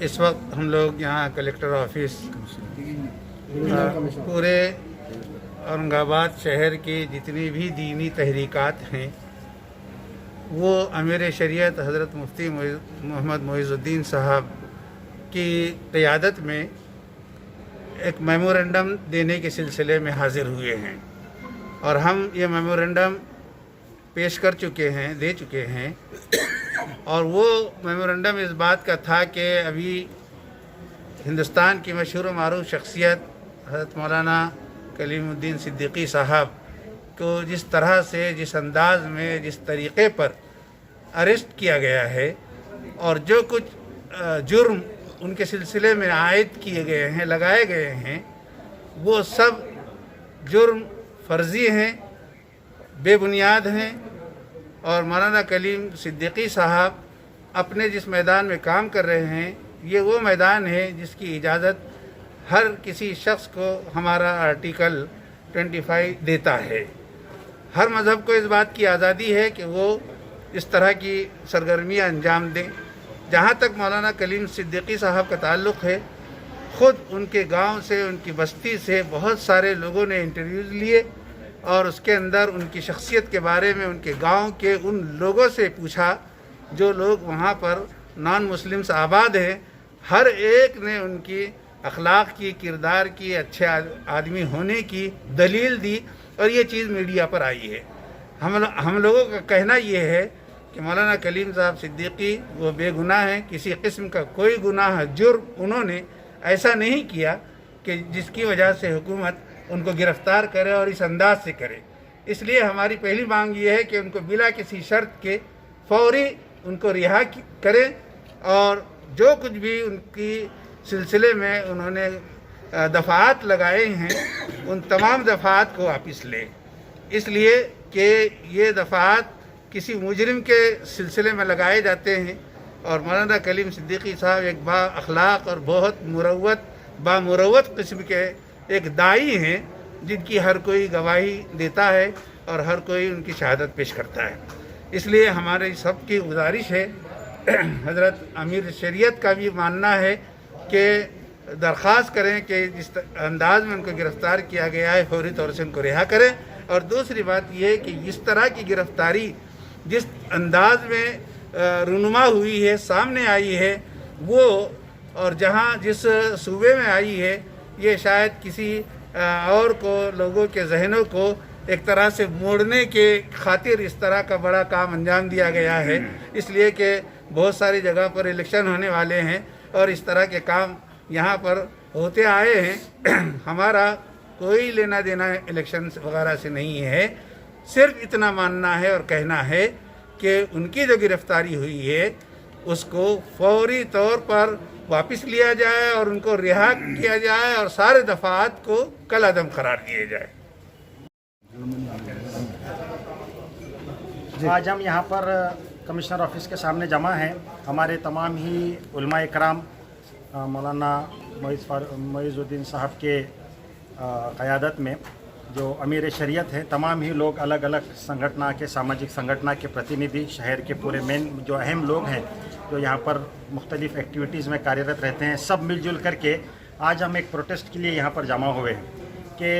इस वक्त हम लोग यहाँ कलेक्टर ऑफिस पूरे औरंगाबाद शहर के जितनी भी दीनी तहरीकात हैं वो अमीर शरीयत हज़रत मुफ्ती मोहम्मद मोइज़ुद्दीन साहब की क़यादत में एक मेमोरेंडम देने के सिलसिले में हाज़िर हुए हैं और हम ये मेमोरेंडम पेश कर चुके हैं, दे चुके हैं। और वो मेमोरेंडम इस बात का था कि अभी हिंदुस्तान की मशहूर व मारूफ शख्सियत हज़रत मौलाना कलीमुद्दीन सिद्दीकी साहब को जिस तरह से, जिस अंदाज में, जिस तरीक़े पर अरेस्ट किया गया है और जो कुछ जुर्म उनके सिलसिले में आयद किए गए हैं, लगाए गए हैं, वो सब जुर्म फर्जी हैं, बेबुनियाद हैं। और मौलाना कलीम सिद्दीकी साहब अपने जिस मैदान में काम कर रहे हैं ये वो मैदान है जिसकी इजाज़त हर किसी शख्स को हमारा आर्टिकल 25 देता है। हर मज़हब को इस बात की आज़ादी है कि वो इस तरह की सरगर्मियाँ अंजाम दें। जहाँ तक मौलाना कलीम सिद्दीकी साहब का ताल्लुक़ है, ख़ुद उनके गांव से, उनकी बस्ती से बहुत सारे लोगों ने इंटरव्यूज़ लिए और उसके अंदर उनकी शख्सियत के बारे में उनके गांव के उन लोगों से पूछा जो लोग वहाँ पर नॉन मुस्लिम्स आबाद हैं। हर एक ने उनकी अखलाक की, किरदार की, अच्छे आदमी होने की दलील दी और ये चीज़ मीडिया पर आई है। हम लोगों का कहना ये है कि मौलाना कलीम साहब सिद्दीकी वो बेगुनाह हैं, किसी किस्म का कोई गुनाह जुर्म उन्होंने ऐसा नहीं किया कि जिसकी वजह से हुकूमत उनको गिरफ़्तार करे और इस अंदाज से करे। इसलिए हमारी पहली मांग ये है कि उनको बिला किसी शर्त के फौरी उनको रिहा करें और जो कुछ भी उनकी सिलसिले में उन्होंने दफ़ात लगाए हैं उन तमाम दफ़ात को वापस लें, इसलिए कि ये दफ़ात किसी मुजरिम के सिलसिले में लगाए जाते हैं। और मौलाना कलीम सिद्दीकी साहब एक बा अखलाक और बहुत बामुरवत किस्म के एक दाई हैं जिनकी हर कोई गवाही देता है और हर कोई उनकी शहादत पेश करता है। इसलिए हमारे सबकी गुजारिश है, हज़रत अमीर शरीयत का भी मानना है कि दरख्वास्त करें कि जिस अंदाज में उनको गिरफ़्तार किया गया है फौरी तौर से उनको रिहा करें। और दूसरी बात यह है कि इस तरह की गिरफ़्तारी जिस अंदाज में रुनुमा हुई है, सामने आई है, वो और जहाँ जिस सूबे में आई है, ये शायद किसी और को, लोगों के जहनों को एक तरह से मोड़ने के खातिर इस तरह का बड़ा काम अंजाम दिया गया है। इसलिए कि बहुत सारी जगह पर इलेक्शन होने वाले हैं और इस तरह के काम यहाँ पर होते आए हैं। हमारा कोई लेना देना इलेक्शन वगैरह से नहीं है, सिर्फ इतना मानना है और कहना है कि उनकी जो गिरफ़्तारी हुई है उसको फौरी तौर पर वापस लिया जाए और उनको रिहा किया जाए और सारे दफ़ात को कलअदम करार दिए जाए। आज हम यहाँ पर कमिश्नर ऑफिस के सामने जमा हैं। हमारे तमाम ही उलमा इकराम मौलाना मोइज़ुद्दीन साहब के क़यादत में जो अमीर शरीयत हैं, तमाम ही लोग अलग अलग संगठना के, सामाजिक संगठना के प्रतिनिधि, शहर के पूरे मेन जो अहम लोग हैं जो यहाँ पर मुख्तलिफ़ एक्टिविटीज़ में कार्यरत रहते हैं, सब मिलजुल करके आज हम एक प्रोटेस्ट के लिए यहाँ पर जमा हुए हैं कि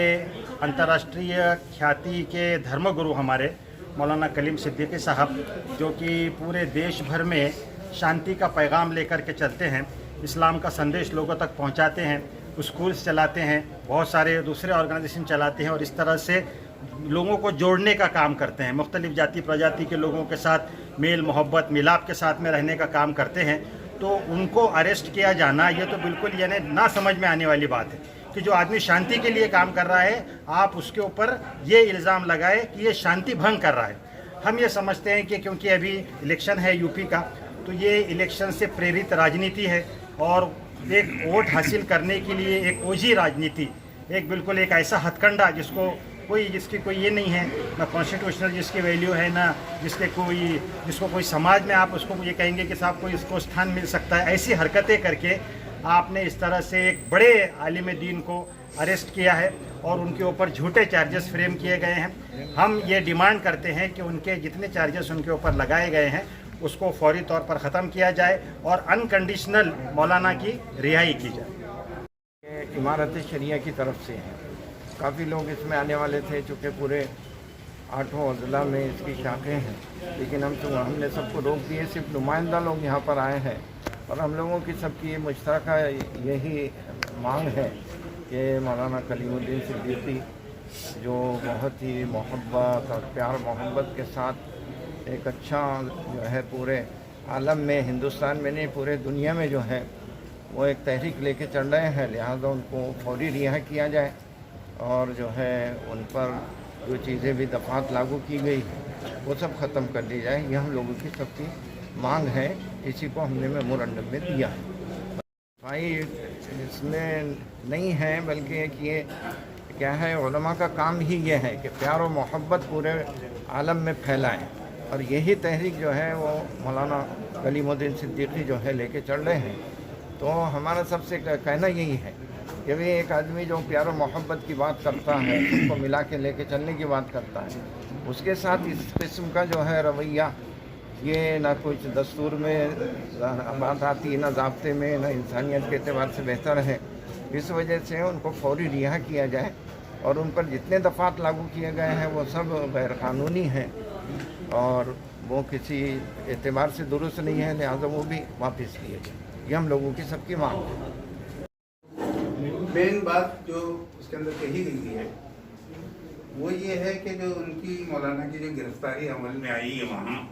अंतर्राष्ट्रीय ख्याति के धर्मगुरु हमारे मौलाना कलीम सिद्दीकी साहब जो कि पूरे देश भर में शांति का पैगाम लेकर के चलते हैं, इस्लाम का संदेश लोगों तक पहुँचाते हैं, स्कूल्स चलाते हैं, बहुत सारे दूसरे ऑर्गेनाइजेशन चलाते हैं और इस तरह से लोगों को जोड़ने का काम करते हैं। मुख्तलिफ़ जाति प्रजाति के लोगों के साथ मेल मोहब्बत मिलाप के साथ में रहने का काम करते हैं। तो उनको अरेस्ट किया जाना ये तो बिल्कुल यानी ना समझ में आने वाली बात है कि जो आदमी शांति के लिए काम कर रहा है आप उसके ऊपर ये इल्ज़ाम लगाए कि ये शांति भंग कर रहा है। हम ये समझते हैं कि क्योंकि अभी इलेक्शन है यूपी का, तो ये इलेक्शन से प्रेरित राजनीति है और एक वोट हासिल करने के लिए एक ओझी राजनीति, एक बिल्कुल एक ऐसा हथकंडा जिसकी कोई ये नहीं है, ना कॉन्स्टिट्यूशनल जिसकी वैल्यू है, ना जिसको कोई समाज में आप उसको ये कहेंगे कि साहब कोई इसको स्थान मिल सकता है, ऐसी हरकतें करके आपने इस तरह से एक बड़े आलिम दीन को अरेस्ट किया है और उनके ऊपर झूठे चार्जेस फ्रेम किए गए हैं। हम ये डिमांड करते हैं कि उनके जितने चार्जेस उनके ऊपर लगाए गए हैं اس کو فوری طور پر ختم کیا جائے اور انکنڈیشنل مولانا کی رہائی کی جائے۔ امارت شریعہ کی طرف سے ہے، کافی لوگ اس میں آنے والے تھے، چونکہ پورے 8 اضلاع میں اس کی شاخیں ہیں، لیکن ہم نے سب کو روک دیے، صرف نمائندہ لوگ یہاں پر آئے ہیں، اور ہم لوگوں کی سب کی مشترکہ یہی مانگ ہے کہ مولانا کلیم الدین صدیقی جو بہت ہی محبت اور پیار محبت کے ساتھ ایک اچھا جو ہے پورے عالم میں، ہندوستان میں نہیں پورے دنیا میں جو ہے وہ ایک تحریک لے کے چل رہے ہیں، لہذا ان کو فوری رہا کیا جائے، اور جو ہے ان پر جو چیزیں بھی دفعات لاگو کی گئی وہ سب ختم کر دی جائے۔ یہ ہم لوگوں کی سب کی مانگ ہے، اسی کو ہم نے میمورنڈم میں دیا ہے۔ بھائی اس میں نہیں ہے، بلکہ یہ کیا ہے، علماء کا کام ہی یہ ہے کہ پیار و محبت پورے عالم میں پھیلائیں، اور یہی تحریک جو ہے وہ مولانا کلیم الدین صدیقی جو ہے لے کے چل رہے ہیں۔ تو ہمارا سب سے کہنا یہی ہے کہ بھی ایک آدمی جو پیار و محبت کی بات کرتا ہے، اس کو ملا کے لے کے چلنے کی بات کرتا ہے، اس کے ساتھ اس قسم کا جو ہے رویہ، یہ نہ کچھ دستور میں بات آتی، نہ ضابطے میں، نہ انسانیت کے اعتبار سے بہتر ہے۔ اس وجہ سے ان کو فوری رہا کیا جائے، اور ان پر جتنے دفعات لاگو کیے گئے ہیں وہ سب غیر قانونی ہیں، اور وہ کسی اعتبار سے درست نہیں ہے، لہٰذا وہ بھی واپس لیے جائیں۔ یہ ہم لوگوں کی سب کی مانگ ہے۔ مین بات جو اس کے اندر کہی گئی ہے وہ یہ ہے کہ جو ان کی مولانا کی جو گرفتاری عمل میں آئی ہے وہاں،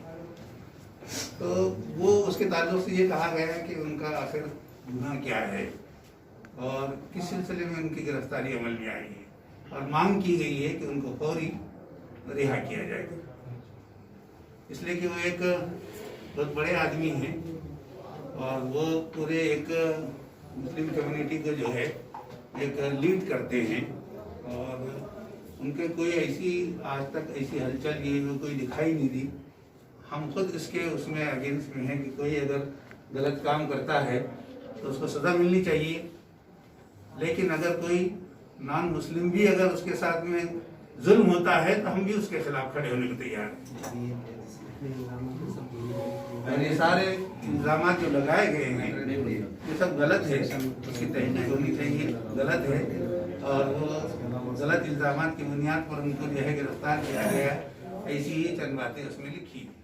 تو وہ اس کے تعلق سے یہ کہا گیا ہے کہ ان کا آخر گناہ کیا ہے اور کس سلسلے میں ان کی گرفتاری عمل میں آئی ہے، اور مانگ کی گئی ہے کہ ان کو فوری رہا کیا جائے، اس لیے کہ وہ ایک بہت بڑے آدمی ہیں، اور وہ پورے ایک مسلم کمیونٹی کو جو ہے ایک لیڈ کرتے ہیں، اور ان کے کوئی ایسی آج تک ایسی ہلچل یہ کوئی دکھائی نہیں دی۔ ہم خود اس کے اس میں اگینسٹ میں ہیں کہ کوئی اگر غلط کام کرتا ہے تو اس کو سزا ملنی چاہیے، لیکن اگر کوئی نان مسلم بھی اگر اس کے ساتھ میں ظلم ہوتا ہے تو ہم بھی اس کے خلاف کھڑے ہونے کو تیار ہیں۔ اور یہ سارے الزامات جو لگائے گئے ہیں یہ سب غلط ہے، اس کی تحقیق ہونی چاہیے، غلط ہے، اور وہ غلط الزامات کی بنیاد پر ان کو جو ہے گرفتار کیا گیا، ایسی ہی چند باتیں اس میں لکھی ہیں۔